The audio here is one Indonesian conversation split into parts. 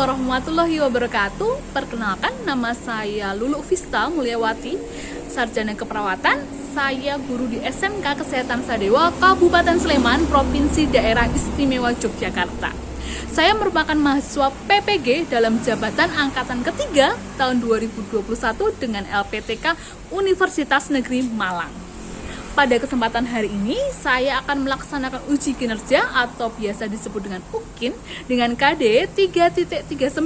warahmatullahi wabarakatuh. Perkenalkan, nama saya Lulu Vista Mulyawati, Sarjana Keperawatan. Saya guru di SMK Kesehatan Sadewa, Kabupaten Sleman, Provinsi Daerah Istimewa Yogyakarta. Saya merupakan mahasiswa PPG dalam jabatan angkatan ketiga tahun 2021 dengan LPTK Universitas Negeri Malang. Pada kesempatan hari ini, saya akan melaksanakan uji kinerja atau biasa disebut dengan UKIN dengan KD 3.39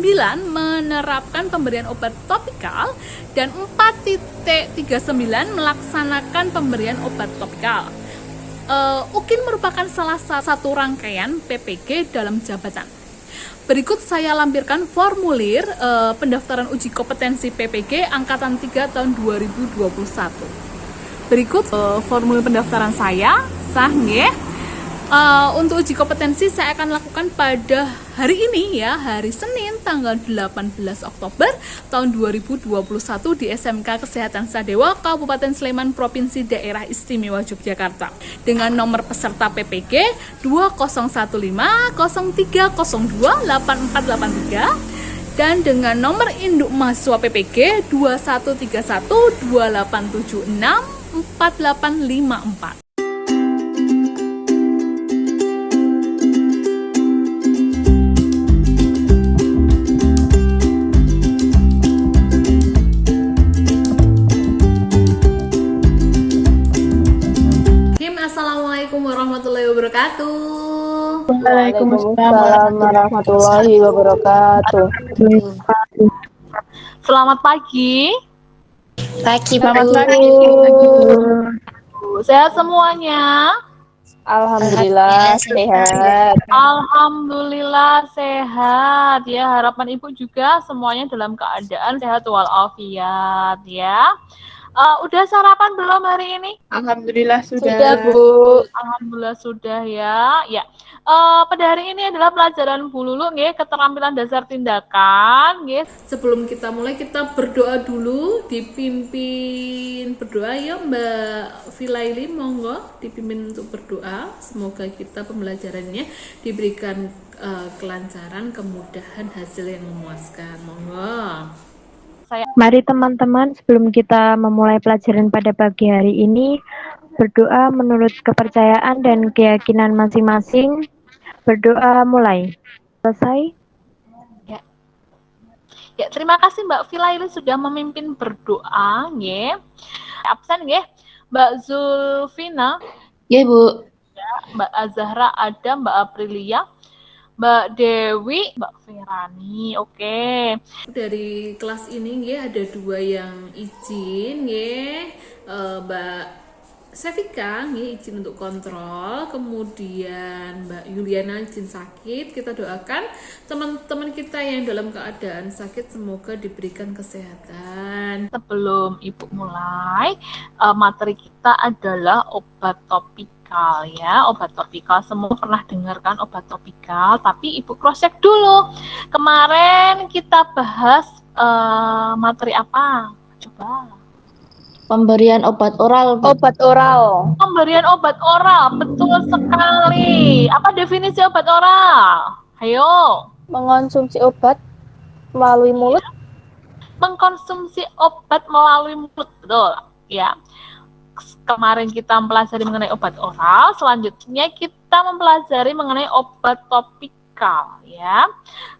menerapkan pemberian obat topikal dan 4.39 melaksanakan pemberian obat topikal. UKIN merupakan salah satu rangkaian PPG dalam jabatan. Berikut saya lampirkan formulir pendaftaran uji kompetensi PPG Angkatan 3 tahun 2021. Berikut formulir pendaftaran saya, sah nggih. Untuk uji kompetensi saya akan lakukan pada hari ini ya, hari Senin tanggal 18 Oktober tahun 2021 di SMK Kesehatan Sadewa, Kabupaten Sleman, Provinsi Daerah Istimewa Yogyakarta dengan nomor peserta PPG 201503028483 dan dengan nomor induk mahasiswa PPG 213128764854. Assalamualaikum warahmatullahi wabarakatuh. Waalaikumsalam warahmatullahi wabarakatuh. Selamat pagi. Selamat pagi. Sehat semuanya? Alhamdulillah sehat. Alhamdulillah sehat ya. Harapan Ibu juga semuanya dalam keadaan sehat walafiat ya. Udah sarapan belum hari ini? Alhamdulillah sudah, Bu. Alhamdulillah sudah ya. Ya. Pada hari ini adalah pelajaran Bu Lulu nggih, keterampilan dasar tindakan nggih. Sebelum kita mulai kita berdoa dulu, dipimpin berdoa ya Mbak Filaili, monggo dipimpin untuk berdoa. Semoga kita pembelajarannya diberikan kelancaran, kemudahan, hasil yang memuaskan. Monggo. Mari teman-teman, sebelum kita memulai pelajaran pada pagi hari ini, berdoa menurut kepercayaan dan keyakinan masing-masing. Berdoa mulai. Selesai? Ya, terima kasih Mbak Filaili sudah memimpin berdoa, nggih. Absen nggih, Mbak Zulfina. Ya, Bu. Ya, Mbak Azahra ada, Mbak Aprilia, Mbak Dewi, Mbak Ferani. Oke. Dari kelas ini nggih ada dua yang izin nggih. Mbak Sevika nggih izin untuk kontrol, kemudian Mbak Yuliana izin sakit. Kita doakan teman-teman kita yang dalam keadaan sakit semoga diberikan kesehatan. Sebelum Ibu mulai, materi kita adalah obat topikal ya, obat topikal. Semua pernah dengarkan obat topikal, tapi Ibu cross check dulu. Kemarin kita bahas materi apa? Coba. Pemberian obat oral, Bu. Obat oral. Pemberian obat oral, betul sekali. Apa definisi obat oral? Ayo. Mengonsumsi obat melalui mulut. Mengkonsumsi obat melalui mulut, betul ya. Kemarin kita mempelajari mengenai obat oral, selanjutnya kita mempelajari mengenai obat topikal ya.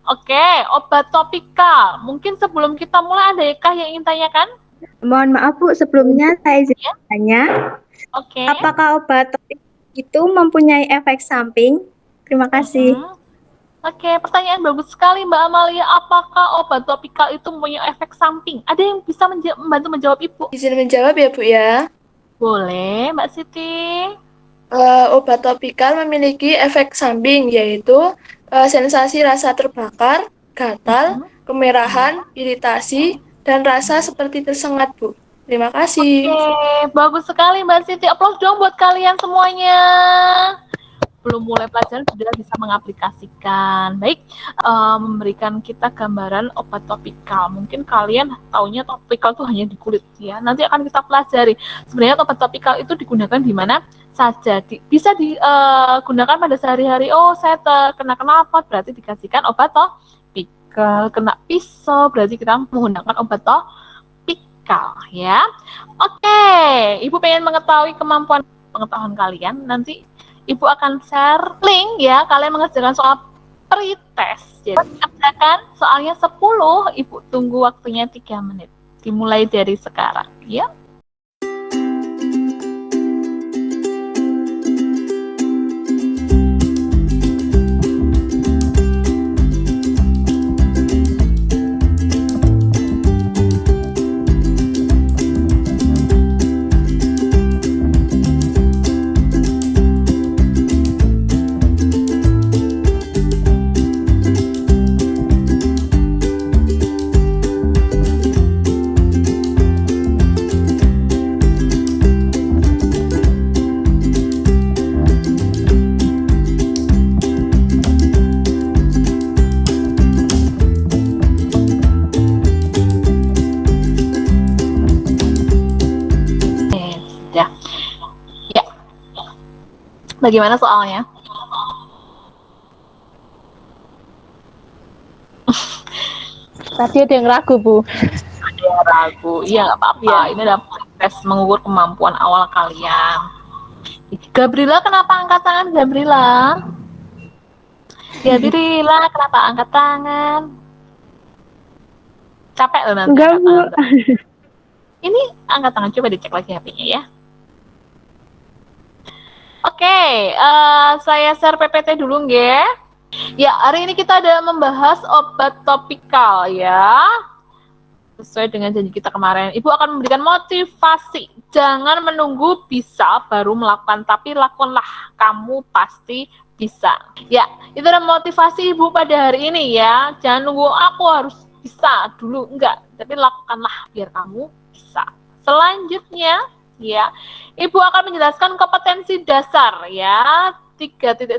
Oke, obat topikal. Mungkin sebelum kita mulai adakah yang ingin tanyakan? Mohon maaf Bu, sebelumnya saya izin tanya, Oke. apakah obat topik itu mempunyai efek samping? Terima kasih. Oke, pertanyaan bagus sekali Mbak Amalia. Apakah obat topikal itu mempunyai efek samping? Ada yang bisa membantu menjawab Ibu? Izin menjawab ya Bu ya. Boleh Mbak Siti. Obat topikal memiliki efek samping yaitu sensasi rasa terbakar, gatal, kemerahan, iritasi, dan rasa seperti tersengat Bu. Terima kasih. Oke, bagus sekali Mbak Siti. Aplaus dong buat kalian semuanya. Belum mulai pelajaran sudah bisa mengaplikasikan. Baik, memberikan kita gambaran obat topikal. Mungkin kalian taunya topikal itu hanya di kulit ya. Nanti akan kita pelajari. Sebenarnya obat topikal itu digunakan di mana saja. Bisa digunakan pada sehari-hari. Oh, saya terkena knalpot, berarti dikasihkan obat topikal. gagal kena pisau, berarti kita menggunakan obat topikal ya. Oke, Ibu pengen mengetahui kemampuan pengetahuan kalian. Nanti Ibu akan share link ya, kalian mengerjakan soal pretest. Jadi kerjakan soalnya 10, Ibu tunggu waktunya 3 menit. Dimulai dari sekarang ya. Sudah. Ya. Bagaimana soalnya? Tadi ada yang ragu, Bu. Ragu, iya nggak apa-apa. Ini adalah tes mengukur kemampuan awal kalian. Gabriela, kenapa angkat tangan, Gabriela? Gabriela, kenapa angkat tangan? Capek loh nanti. Enggak, angkat Bu. tangan. Ini angkat tangan, coba dicek lagi HP-nya ya. Oke, saya share PPT dulu nggih. Ya, hari ini kita ada membahas obat topikal ya. Sesuai dengan janji kita kemarin, Ibu akan memberikan motivasi. Jangan menunggu bisa baru melakukan, tapi lakukanlah, kamu pasti bisa. Ya, itu adalah motivasi Ibu pada hari ini ya. Jangan nunggu aku harus bisa dulu, enggak, tapi lakukanlah biar kamu bisa. Selanjutnya ya, Ibu akan menjelaskan kompetensi dasar ya, 3.9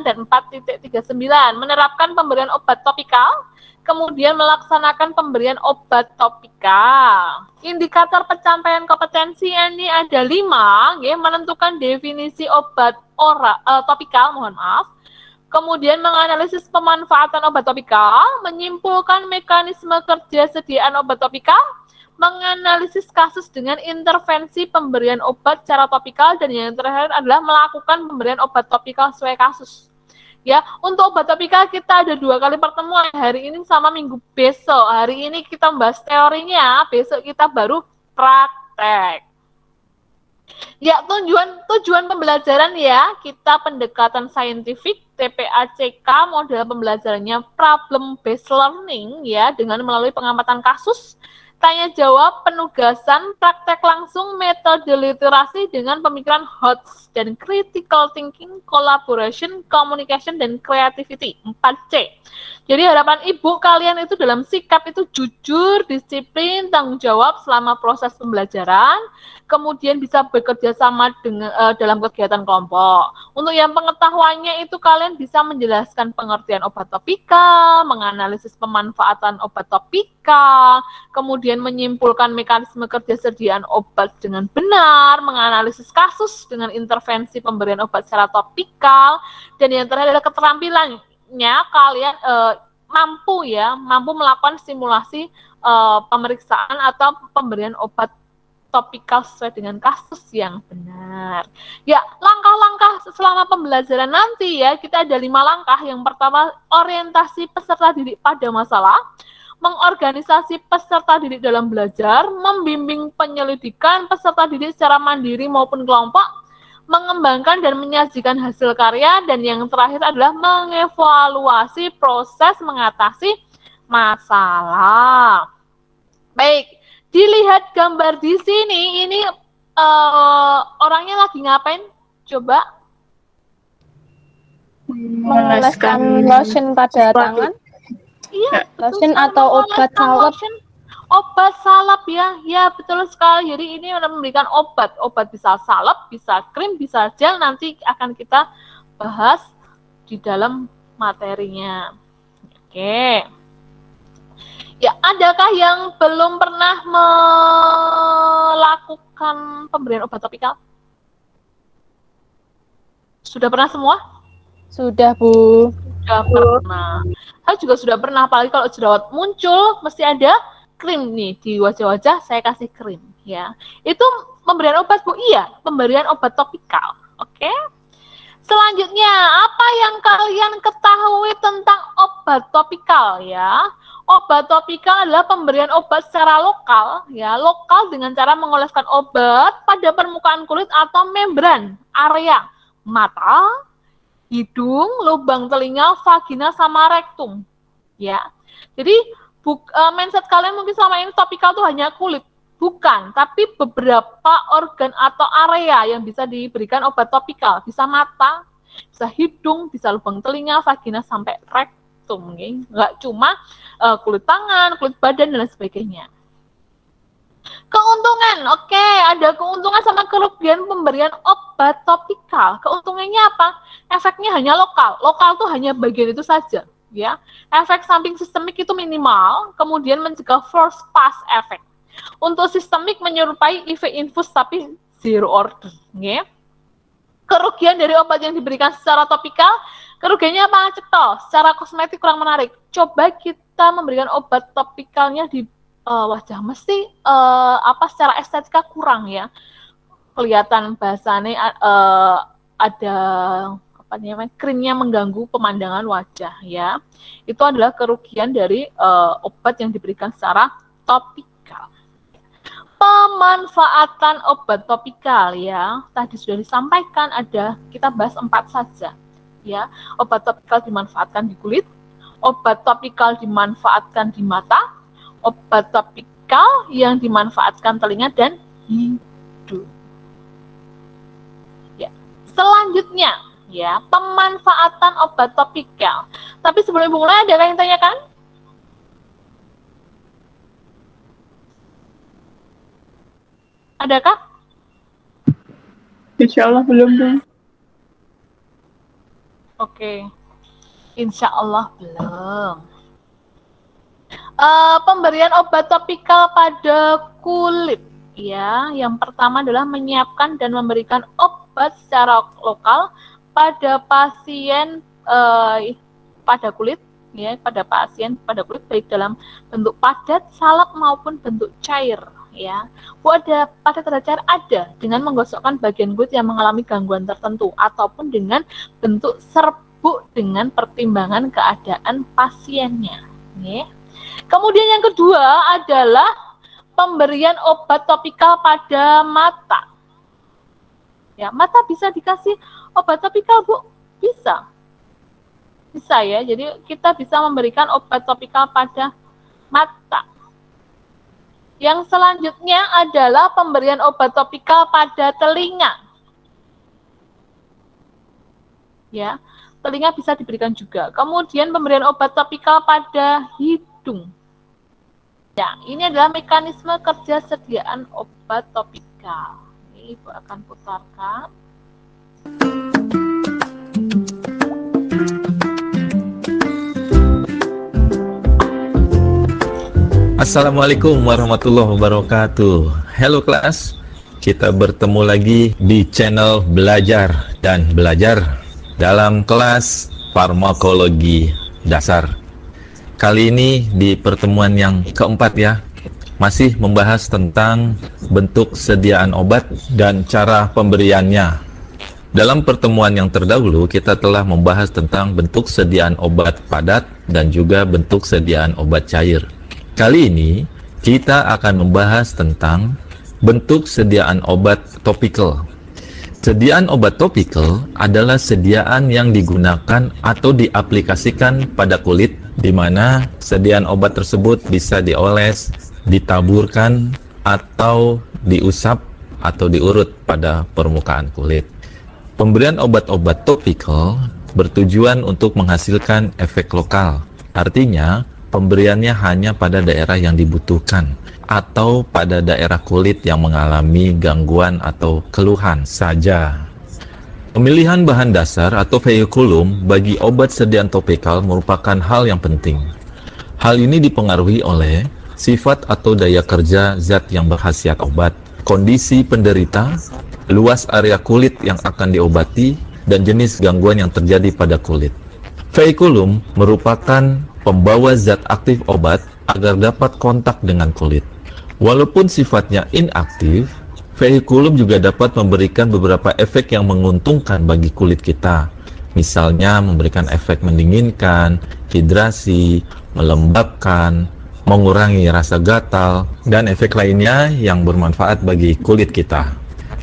dan 4.39, menerapkan pemberian obat topikal, kemudian melaksanakan pemberian obat topikal. Indikator pencapaian kompetensi ini ada 5, ya, menentukan definisi obat topikal, mohon maaf. Kemudian menganalisis pemanfaatan obat topikal, menyimpulkan mekanisme kerja sediaan obat topikal, menganalisis kasus dengan intervensi pemberian obat secara topikal, dan yang terakhir adalah melakukan pemberian obat topikal sesuai kasus. Ya, untuk obat topikal kita ada 2 kali pertemuan, hari ini sama minggu besok. Hari ini kita membahas teorinya, besok kita baru praktek. Ya, tujuan pembelajaran ya, kita pendekatan saintifik, TPACK, model pembelajarannya problem based learning ya, dengan melalui pengamatan kasus, tanya jawab, penugasan, praktek langsung, metode literasi dengan pemikiran HOTS dan critical thinking, collaboration, communication, dan creativity, 4C. Jadi harapan Ibu kalian itu dalam sikap itu jujur, disiplin, tanggung jawab selama proses pembelajaran, kemudian bisa bekerja sama dengan dalam kegiatan kelompok. Untuk yang pengetahuannya itu kalian bisa menjelaskan pengertian obat topikal, menganalisis pemanfaatan obat topikal, kemudian menyimpulkan mekanisme kerja sediaan obat dengan benar, menganalisis kasus dengan intervensi pemberian obat secara topikal, dan yang terakhir adalah keterampilannya kalian mampu melakukan simulasi pemeriksaan atau pemberian obat topikal sesuai dengan kasus yang benar. Ya, langkah-langkah selama pembelajaran nanti ya, kita ada 5 langkah. Yang pertama, orientasi peserta didik pada masalah, mengorganisasi peserta didik dalam belajar, membimbing penyelidikan peserta didik secara mandiri maupun kelompok, mengembangkan dan menyajikan hasil karya, dan yang terakhir adalah mengevaluasi proses mengatasi masalah. Baik, dilihat gambar di sini, ini orangnya lagi ngapain? Coba. Mengoleskan lotion pada tangan. Iya, Lotion atau obat salep. Obat salep ya, ya betul sekali. Jadi ini memberikan obat bisa salep, bisa krim, bisa gel. Nanti akan kita bahas di dalam materinya. Oke. Ya, adakah yang belum pernah melakukan pemberian obat topikal? Sudah pernah semua? Sudah, Bu. sudah pernah. Saya juga sudah pernah, apalagi kalau jerawat muncul, mesti ada krim nih di wajah-wajah, saya kasih krim ya. Itu pemberian obat, Bu? Iya, pemberian obat topikal. Oke. Selanjutnya, apa yang kalian ketahui tentang obat topikal ya? Obat topikal adalah pemberian obat secara lokal ya, lokal dengan cara mengoleskan obat pada permukaan kulit atau membran area mata, hidung, lubang telinga, vagina sama rektum ya. Jadi mindset kalian mungkin selama ini topikal tuh hanya kulit, bukan, tapi beberapa organ atau area yang bisa diberikan obat topikal, bisa mata, bisa hidung, bisa lubang telinga, vagina sampai rektum, okay? Nggak cuma kulit tangan, kulit badan dan lain sebagainya. Keuntungan, oke, ada keuntungan sama kerugian pemberian obat topikal. Keuntungannya apa? Efeknya hanya lokal. Lokal tuh hanya bagian itu saja, ya. Efek samping sistemik itu minimal, kemudian mencegah first pass effect. Untuk sistemik menyerupai IV infus tapi zero order, ya. Kerugian dari obat yang diberikan secara topikal, kerugiannya apa? Cetol, secara kosmetik kurang menarik. Coba kita memberikan obat topikalnya di wajah, mesti secara estetika kurang ya, kelihatan bahasanya ada apa namanya, krimnya mengganggu pemandangan wajah ya. Itu adalah kerugian dari obat yang diberikan secara topikal. Pemanfaatan obat topikal ya, tadi sudah disampaikan, ada, kita bahas 4 saja ya. Obat topikal dimanfaatkan di kulit, obat topikal dimanfaatkan di mata, obat topikal yang dimanfaatkan telinga dan hidung. Ya. Selanjutnya, ya, pemanfaatan obat topikal. Tapi sebelum Ibu mulai, ada yang tanyakan? Adakah? Insya Allah belum, Bu. Oke. Insya Allah belum. Pemberian obat topikal pada kulit ya, yang pertama adalah menyiapkan dan memberikan obat secara lokal pada pasien pada kulit ya, pada pasien pada kulit baik dalam bentuk padat, salep maupun bentuk cair ya. Bu, ada padat atau cair? Ada, dengan menggosokkan bagian kulit yang mengalami gangguan tertentu ataupun dengan bentuk serbuk dengan pertimbangan keadaan pasiennya ya. Kemudian yang kedua adalah pemberian obat topikal pada mata. Ya, mata bisa dikasih obat topikal, Bu? Bisa. Bisa ya. Jadi kita bisa memberikan obat topikal pada mata. Yang selanjutnya adalah pemberian obat topikal pada telinga. Ya, telinga bisa diberikan juga. Kemudian pemberian obat topikal pada hidung. Ya, ini adalah mekanisme kerja sediaan obat topikal. Ini Ibu akan putarkan. Assalamualaikum warahmatullahi wabarakatuh. Halo kelas, kita bertemu lagi di channel Belajar dan Belajar dalam kelas farmakologi dasar. Kali ini di pertemuan yang keempat ya, masih membahas tentang bentuk sediaan obat dan cara pemberiannya. Dalam pertemuan yang terdahulu kita telah membahas tentang bentuk sediaan obat padat dan juga bentuk sediaan obat cair. Kali ini kita akan membahas tentang bentuk sediaan obat topikal. Sediaan obat topikal adalah sediaan yang digunakan atau diaplikasikan pada kulit, di mana sediaan obat tersebut bisa dioles, ditaburkan, atau diusap atau diurut pada permukaan kulit. Pemberian obat-obat topikal bertujuan untuk menghasilkan efek lokal. Artinya, pemberiannya hanya pada daerah yang dibutuhkan atau pada daerah kulit yang mengalami gangguan atau keluhan saja. Pemilihan bahan dasar atau vehikulum bagi obat sediaan topikal merupakan hal yang penting. Hal ini dipengaruhi oleh sifat atau daya kerja zat yang berkhasiat obat, kondisi penderita, luas area kulit yang akan diobati, dan jenis gangguan yang terjadi pada kulit. Veikulum merupakan pembawa zat aktif obat agar dapat kontak dengan kulit. Walaupun sifatnya inaktif, veikulum juga dapat memberikan beberapa efek yang menguntungkan bagi kulit kita. Misalnya memberikan efek mendinginkan, hidrasi, melembabkan, mengurangi rasa gatal, dan efek lainnya yang bermanfaat bagi kulit kita.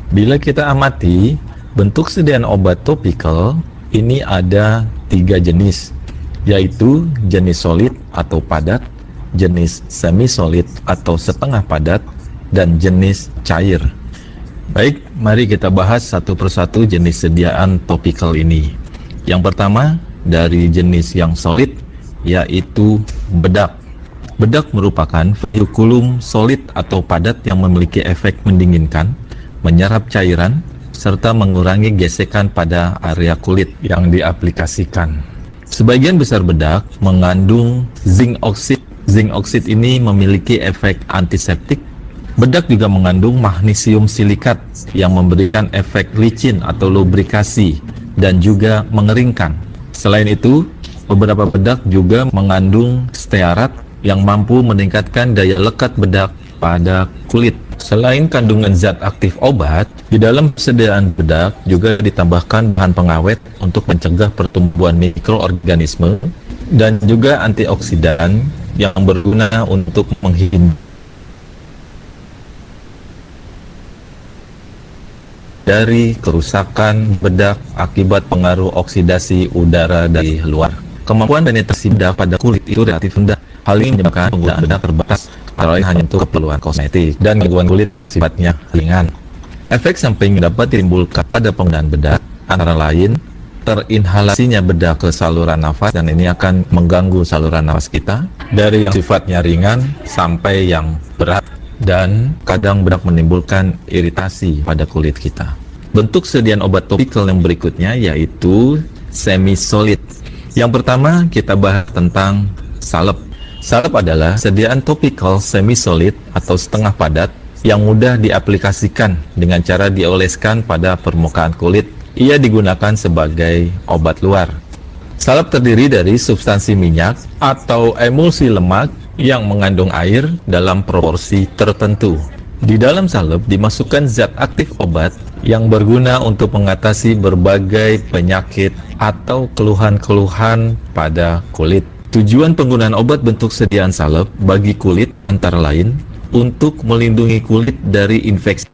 Bila kita amati, bentuk sediaan obat topikal ini ada 3 jenis, yaitu jenis solid atau padat, jenis semi-solid atau setengah padat, dan jenis cair. Baik, mari kita bahas satu persatu jenis sediaan topikal ini. Yang pertama, dari jenis yang solid, yaitu bedak. Bedak merupakan veikulum solid atau padat yang memiliki efek mendinginkan, menyerap cairan, serta mengurangi gesekan pada area kulit yang diaplikasikan. Sebagian besar bedak mengandung zinc oxide. Zinc oxide ini memiliki efek antiseptik. Bedak juga mengandung magnesium silikat yang memberikan efek licin atau lubrikasi dan juga mengeringkan. Selain itu, beberapa bedak juga mengandung stearat yang mampu meningkatkan daya lekat bedak pada kulit. Selain kandungan zat aktif obat, di dalam sediaan bedak juga ditambahkan bahan pengawet untuk mencegah pertumbuhan mikroorganisme dan juga antioksidan yang berguna untuk menghindari dari kerusakan bedak akibat pengaruh oksidasi udara dari luar. Kemampuan penetrasi bedak pada kulit itu relatif rendah. Hal ini menyebabkan penggunaan bedak terbatas, antara lain hanya untuk keperluan kosmetik, dan gangguan kulit sifatnya ringan. Efek samping dapat ditimbulkan pada penggunaan bedak, antara lain terinhalasinya bedak ke saluran nafas, dan ini akan mengganggu saluran nafas kita, dari yang sifatnya ringan sampai yang berat, dan kadang bedak menimbulkan iritasi pada kulit kita. Bentuk sediaan obat topikal yang berikutnya yaitu semi-solid. Yang pertama kita bahas tentang salep. Salep adalah sediaan topikal semi-solid atau setengah padat yang mudah diaplikasikan dengan cara dioleskan pada permukaan kulit. Ia digunakan sebagai obat luar. Salep terdiri dari substansi minyak atau emulsi lemak yang mengandung air dalam proporsi tertentu. Di dalam salep dimasukkan zat aktif obat yang berguna untuk mengatasi berbagai penyakit atau keluhan-keluhan pada kulit. Tujuan penggunaan obat bentuk sediaan salep bagi kulit antara lain untuk melindungi kulit dari infeksi.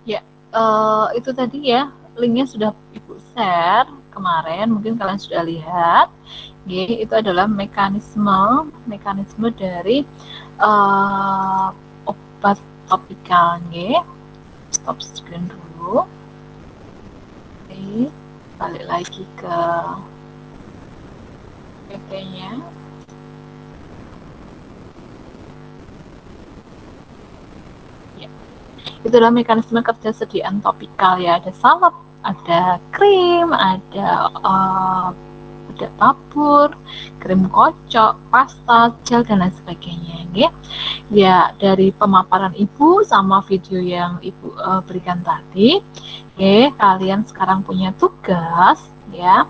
Ya, itu tadi ya, linknya sudah Ibu share kemarin, mungkin kalian sudah lihat. Itu adalah mekanisme dari obat topikal. Stop screen dulu. Balik lagi ke PP-nya. Itu adalah mekanisme kerja sediaan topikal ya. Ada salep, ada krim, ada bedak tabur, krim kocok, pasta, gel, dan lain sebagainya. Ya, dari pemaparan Ibu sama video yang Ibu berikan tadi, kalian sekarang punya tugas ya.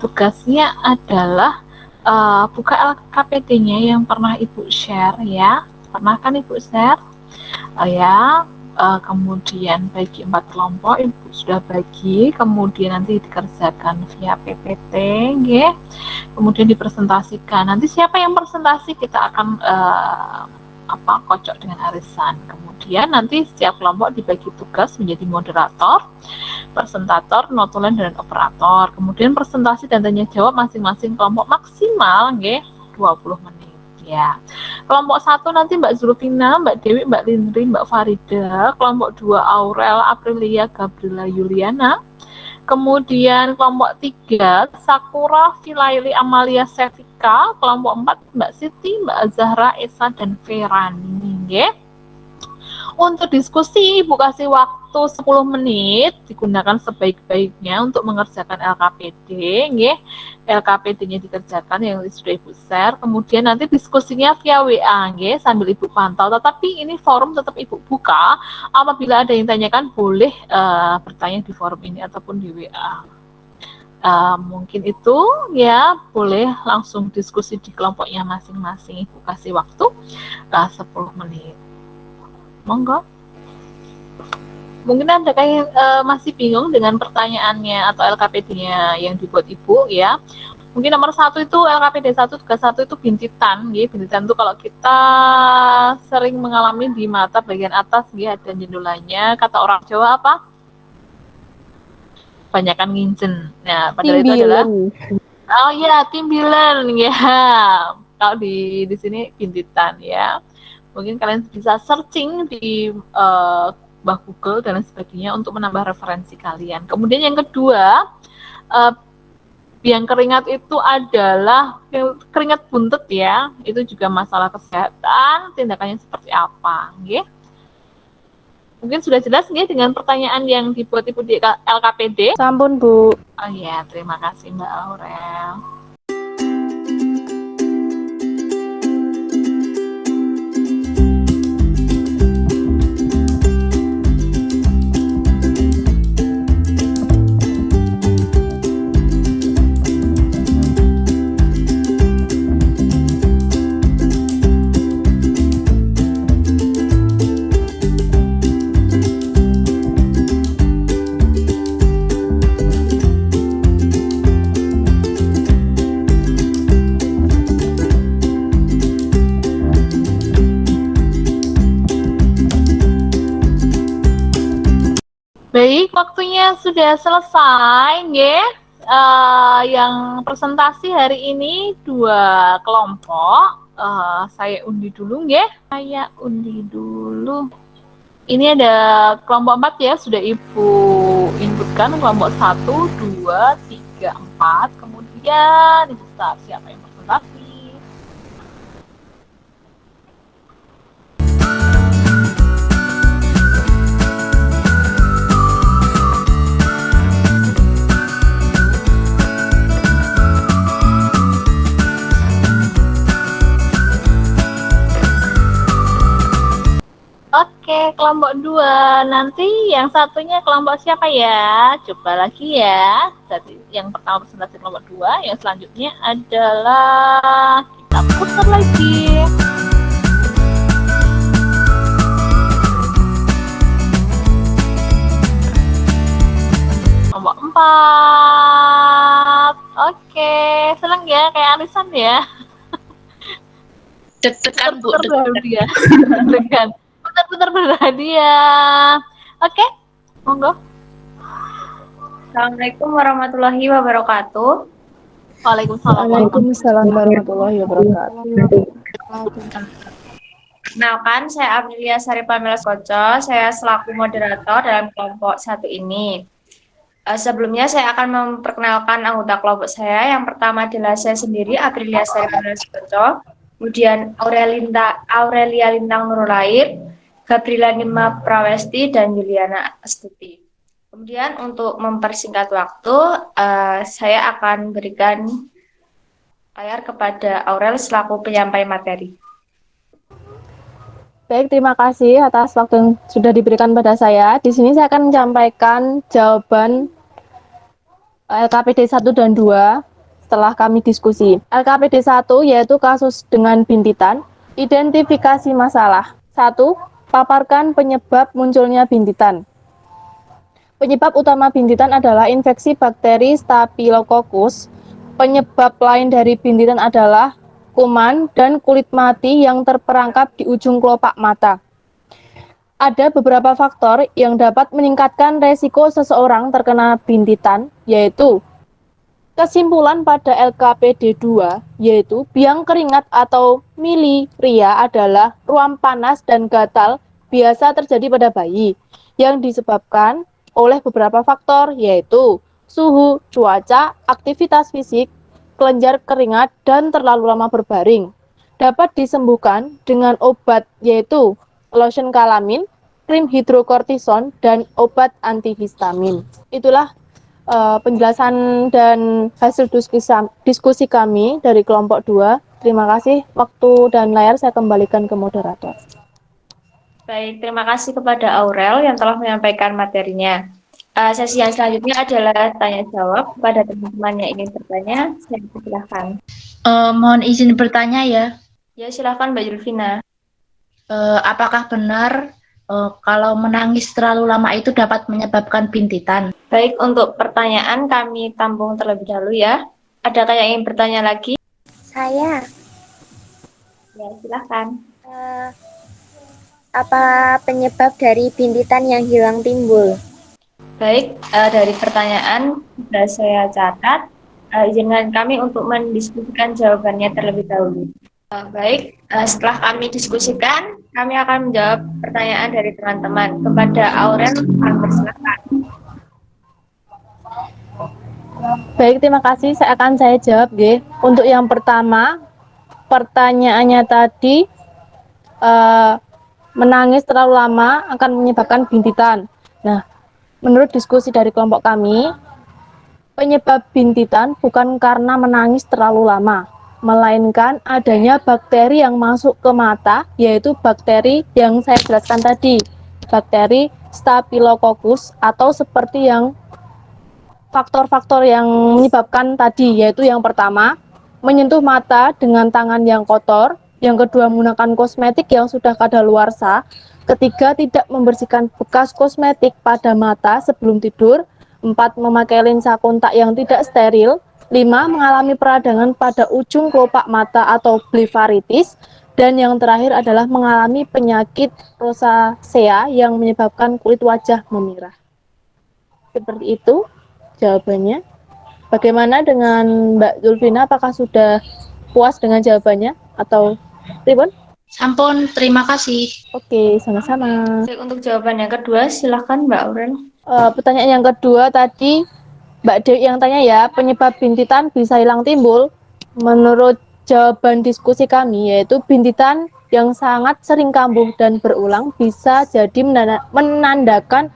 Tugasnya adalah buka LKPD-nya yang pernah Ibu share ya. Pernah kan Ibu share? Kemudian bagi 4 kelompok, Ibu sudah bagi, kemudian nanti dikerjakan via PPT, kemudian dipresentasikan. Nanti siapa yang presentasi kita akan kocok dengan arisan. Kemudian nanti setiap kelompok dibagi tugas menjadi moderator, presentator, notulen, dan operator. Kemudian presentasi dan tanya jawab masing-masing kelompok maksimal 20 menit. Ya, kelompok 1 nanti Mbak Zulfina, Mbak Dewi, Mbak Lindri, Mbak Farida. Kelompok 2 Aurel, Aprilia, Gabriela, Yuliana. Kemudian kelompok 3 Sakura, Filaili, Amalia, Sevika. Kelompok 4 Mbak Siti, Mbak Zahra, Esa, dan Ferani. Untuk diskusi Ibu kasih waktu waktu 10 menit digunakan sebaik-baiknya untuk mengerjakan LKPD, nggih. LKPD-nya dikerjakan yang sudah Ibu share, kemudian nanti diskusinya via WA, nggih, sambil Ibu pantau. Tetapi ini forum tetap Ibu buka. Apabila ada yang tanyakan boleh bertanya di forum ini ataupun di WA. Mungkin itu ya, boleh langsung diskusi di kelompoknya masing-masing. Ibu kasih waktu 10 menit. Monggo. Mungkin ada kayak masih bingung dengan pertanyaannya atau LKPD-nya yang dibuat Ibu ya. Mungkin nomor 1 itu LKPD 1 tugas 1 itu bintitan, ya. Bintitan itu kalau kita sering mengalami di mata bagian atas ya, ada jendulannya. Kata orang Jawa apa? Banyakan nginjen. Nah, padahal itu adalah timbilan ya. Kalau di sini bintitan ya. Mungkin kalian bisa searching di Google dan lain sebagainya untuk menambah referensi kalian. Kemudian yang kedua, biang keringat itu adalah keringat buntet ya. Itu juga masalah kesehatan, tindakannya seperti apa, nggih? Mungkin sudah jelas nggih dengan pertanyaan yang dibuat Ibu di LKPD? Sampun, Bu. Oh iya, terima kasih Mbak Aurel. Baik, waktunya sudah selesai, nggih. Yang presentasi hari ini 2 kelompok. Saya undi dulu, nggih. Saya undi dulu. Ini ada kelompok 4 ya, sudah Ibu inputkan. Kelompok 1, 2, 3, 4. Kemudian Ibu start. Siapa yang presentasi? Oke, kelompok 2. Nanti yang satunya kelompok siapa ya? Coba lagi ya. Jadi yang pertama presentasi kelompok 2, yang selanjutnya adalah kita putar lagi. Kelompok 4. Oke, senang ya kayak arisan ya. Deg-degan Bu, Berhadiah. Deg-degan. Benar-benar berhadiah. Oke, monggo. Assalamualaikum warahmatullahi wabarakatuh. Waalaikumsalam. Waalaikumsalam warahmatullahi wabarakatuh. Kenalkan, saya Aprilia Sari Pamela Koco. Saya selaku moderator dalam kelompok 1 ini. Sebelumnya saya akan memperkenalkan anggota kelompok saya. Yang pertama adalah saya sendiri, Aprilia Sari Pamela Koco. Kemudian Aurelia Lintang Nurulair, Gabriela Nima Prawesti, dan Juliana Astuti. Kemudian untuk mempersingkat waktu, saya akan berikan layar kepada Aurel selaku penyampai materi. Baik, terima kasih atas waktu yang sudah diberikan pada saya. Di sini saya akan menyampaikan jawaban LKPD 1 dan 2 setelah kami diskusi. LKPD 1 yaitu kasus dengan bintitan, identifikasi masalah. 1. Paparkan penyebab munculnya bintitan. Penyebab utama bintitan adalah infeksi bakteri Staphylococcus. Penyebab lain dari bintitan adalah kuman dan kulit mati yang terperangkap di ujung kelopak mata. Ada beberapa faktor yang dapat meningkatkan resiko seseorang terkena bintitan, yaitu kesimpulan pada LKPD 2, yaitu biang keringat atau miliria adalah ruam panas dan gatal biasa terjadi pada bayi yang disebabkan oleh beberapa faktor, yaitu suhu, cuaca, aktivitas fisik, kelenjar keringat, dan terlalu lama berbaring. Dapat disembuhkan dengan obat, yaitu lotion kalamin, krim hidrokortison, dan obat antihistamin. Itulah penjelasan dan hasil diskusi kami dari kelompok 2. Terima kasih. Waktu dan layar saya kembalikan ke moderator. Baik, terima kasih kepada Aurel yang telah menyampaikan materinya. Sesi yang selanjutnya adalah tanya jawab kepada teman-teman yang ingin bertanya. Saya persilahkan. Mohon izin bertanya ya, Ya, silakan Mbak Julvina. apakah benar kalau menangis terlalu lama itu dapat menyebabkan bintitan? Baik, untuk pertanyaan kami tampung terlebih dahulu ya. Adakah yang ingin bertanya lagi? Saya, Ya, silakan. apa penyebab dari bintitan yang hilang timbul? Baik, dari pertanyaan sudah saya catat. Izinkan kami untuk mendiskusikan jawabannya terlebih dahulu. Baik, setelah kami diskusikan, kami akan menjawab pertanyaan dari teman-teman. Kepada Aurel, silakan. Baik, terima kasih. Saya jawab, nggih. Untuk yang pertama, pertanyaannya tadi, menangis terlalu lama akan menyebabkan bintitan. Nah, menurut diskusi dari kelompok kami, penyebab bintitan bukan karena menangis terlalu lama, melainkan adanya bakteri yang masuk ke mata, yaitu bakteri yang saya jelaskan tadi, bakteri Staphylococcus, atau seperti yang faktor-faktor yang menyebabkan tadi, yaitu yang pertama, menyentuh mata dengan tangan yang kotor, yang kedua, menggunakan kosmetik yang sudah kadaluarsa, ketiga, tidak membersihkan bekas kosmetik pada mata sebelum tidur, 4, memakai lensa kontak yang tidak steril, 5, mengalami peradangan pada ujung kelopak mata atau blefaritis, dan yang terakhir adalah mengalami penyakit rosacea yang menyebabkan kulit wajah memerah. Seperti itu jawabannya. Bagaimana dengan Mbak Zulfina? Apakah sudah puas dengan jawabannya atau Ribon? Sampun, terima kasih. Oke, sama-sama. Baik, untuk jawaban yang kedua, silakan Mbak Aurel. Pertanyaan yang kedua tadi Mbak Dewi yang tanya ya, penyebab bintitan bisa hilang timbul. Menurut jawaban diskusi kami, yaitu bintitan yang sangat sering kambuh dan berulang bisa jadi menandakan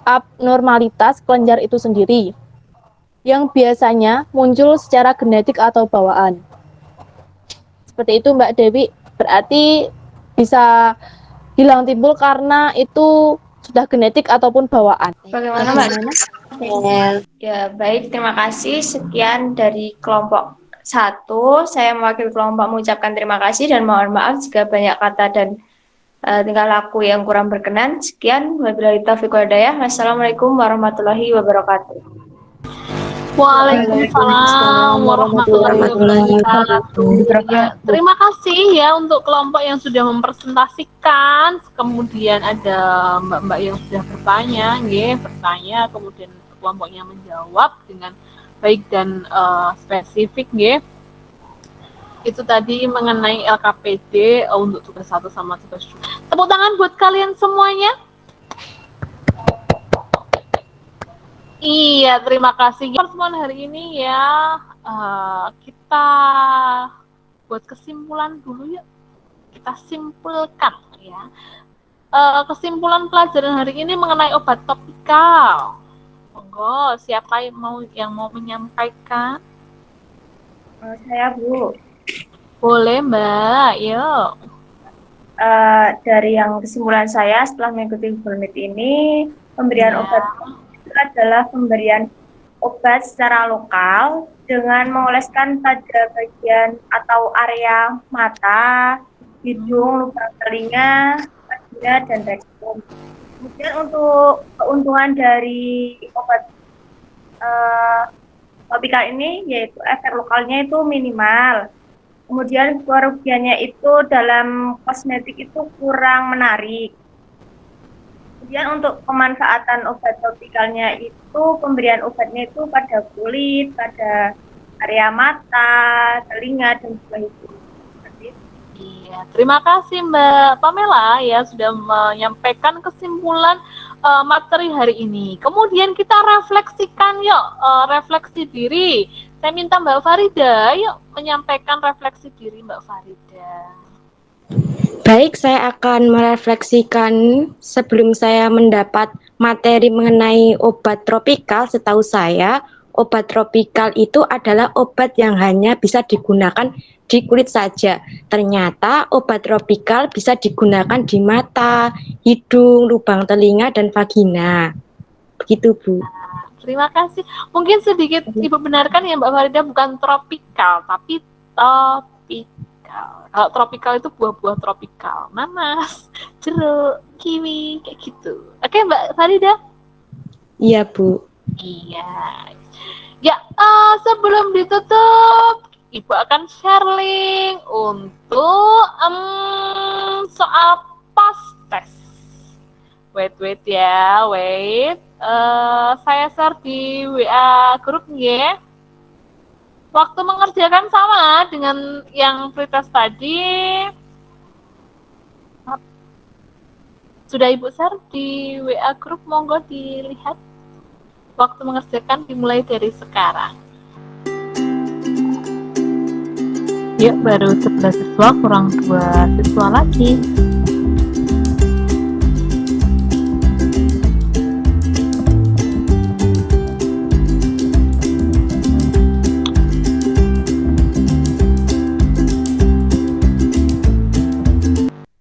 abnormalitas kelenjar itu sendiri, yang biasanya muncul secara genetik atau bawaan. Seperti itu Mbak Dewi, berarti bisa hilang timbul karena itu sudah genetik ataupun bawaan. Bagaimana Mbak? Ya, baik, terima kasih. Sekian dari kelompok 1. Saya mewakili kelompok mengucapkan terima kasih dan mohon maaf jika banyak kata dan tingkah laku yang kurang berkenan. Sekian, wabillahi taufiq wal hidayah. Wassalamualaikum warahmatullahi wabarakatuh. Waalaikumsalam warahmatullahi wabarakatuh. Ya, terima kasih ya untuk kelompok yang sudah mempresentasikan. Kemudian ada mbak-mbak yang sudah bertanya, bertanya, kemudian kelompoknya menjawab dengan baik dan spesifik, Itu tadi mengenai LKPD untuk tugas 1 sama tugas 2. Tepuk tangan buat kalian semuanya. Iya, terima kasih. Pertemuan hari ini ya, kita buat kesimpulan dulu yuk. Kita simpulkan ya. Kesimpulan pelajaran hari ini mengenai obat topikal. Monggo, siapa yang mau menyampaikan? Saya Bu. Boleh Mbak, yuk. Dari yang kesimpulan saya setelah mengikuti Google Meet ini, pemberian obat itu adalah pemberian obat secara lokal dengan mengoleskan pada bagian atau area mata, hidung, lubang telinga, telinga, dan rektum. Kemudian untuk keuntungan dari obat topikal ini yaitu efek lokalnya itu minimal. Kemudian kerugiannya itu dalam kosmetik itu kurang menarik. Kemudian untuk pemanfaatan obat topikalnya itu pemberian obatnya itu pada kulit, pada area mata, telinga, dan sebagainya. Iya, terima kasih Mbak Pamela ya sudah menyampaikan kesimpulan materi hari ini. Kemudian kita refleksikan yuk, refleksi diri. Saya minta Mbak Farida yuk menyampaikan refleksi diri Mbak Farida. Baik, saya akan merefleksikan sebelum saya mendapat materi mengenai obat tropikal. Setahu saya, obat tropikal itu adalah obat yang hanya bisa digunakan di kulit saja. Ternyata obat tropikal bisa digunakan di mata, hidung, lubang telinga, dan vagina. Begitu, Bu. Terima kasih. Mungkin sedikit Ibu benarkan ya Mbak Farida, bukan tropikal, tapi topikal. Kalau tropikal itu buah-buah tropikal, nanas, jeruk, kiwi, kayak gitu. Oke Mbak Farida? Iya, Bu. Iya. Ya, sebelum ditutup, Ibu akan share link untuk soal post test. Wait ya, wait. Saya share di WA grup ya. Waktu mengerjakan sama dengan yang pretest tadi. Sudah Ibu share di WA grup, monggo dilihat. Waktu mengerjakan dimulai dari sekarang. Yuk, baru 11 siswa, kurang 2 siswa lagi.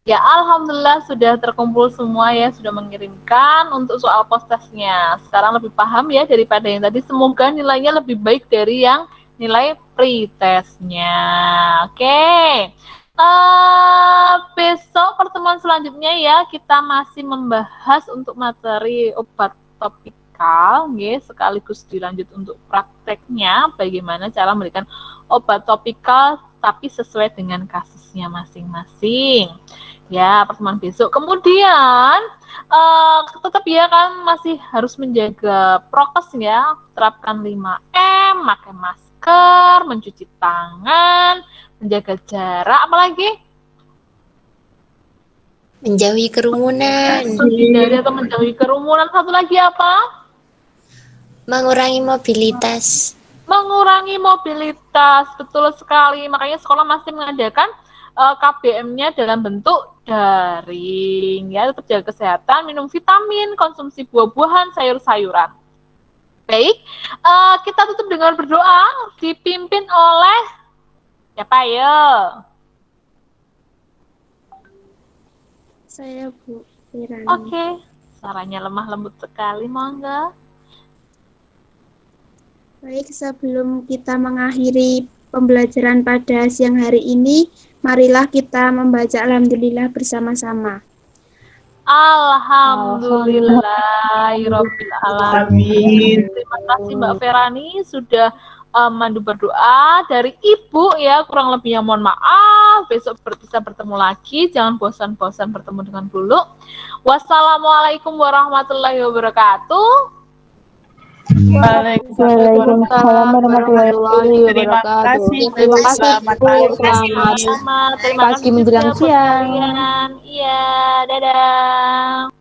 Ya, alhamdulillah sudah terkumpul semua ya, sudah mengirimkan untuk soal post testnya. Sekarang lebih paham ya daripada yang tadi. Semoga nilainya lebih baik dari yang nilai pretestnya. Oke. Besok pertemuan selanjutnya ya, kita masih membahas untuk materi obat topikal, ya, sekaligus dilanjut untuk prakteknya, bagaimana cara memberikan obat topikal tapi sesuai dengan kasusnya masing-masing. Ya, pertemuan besok. Kemudian tetap ya kan masih harus menjaga prokes ya, terapkan 5M, pakai masker, mencuci tangan, menjaga jarak, apalagi Menjauhi kerumunan, menghindari atau menjauhi kerumunan. Satu lagi apa? mengurangi mobilitas. Mengurangi mobilitas, betul sekali. Makanya sekolah masih mengadakan KBM-nya dalam bentuk daring. Ya, tetap jaga kesehatan, minum vitamin, konsumsi buah-buahan, sayur-sayuran. Baik, kita tutup dengan berdoa, dipimpin oleh siapa ya? Saya Bu Firani. Oke, suaranya lemah lembut sekali, monggo. Baik, sebelum kita mengakhiri pembelajaran pada siang hari ini, marilah kita membaca Alhamdulillah bersama-sama. Alhamdulillahirabbil alamin. Terima kasih Mbak Ferani sudah mandu berdoa. Dari Ibu ya, kurang lebihnya mohon maaf. Besok bisa bertemu lagi. Jangan bosan-bosan bertemu dengan dulu. Wassalamualaikum warahmatullahi wabarakatuh. Waalaikumsalam warahmatullahi wabarakatuh. Terima kasih. Selamat pagi menjelang siang. Iya, dadah.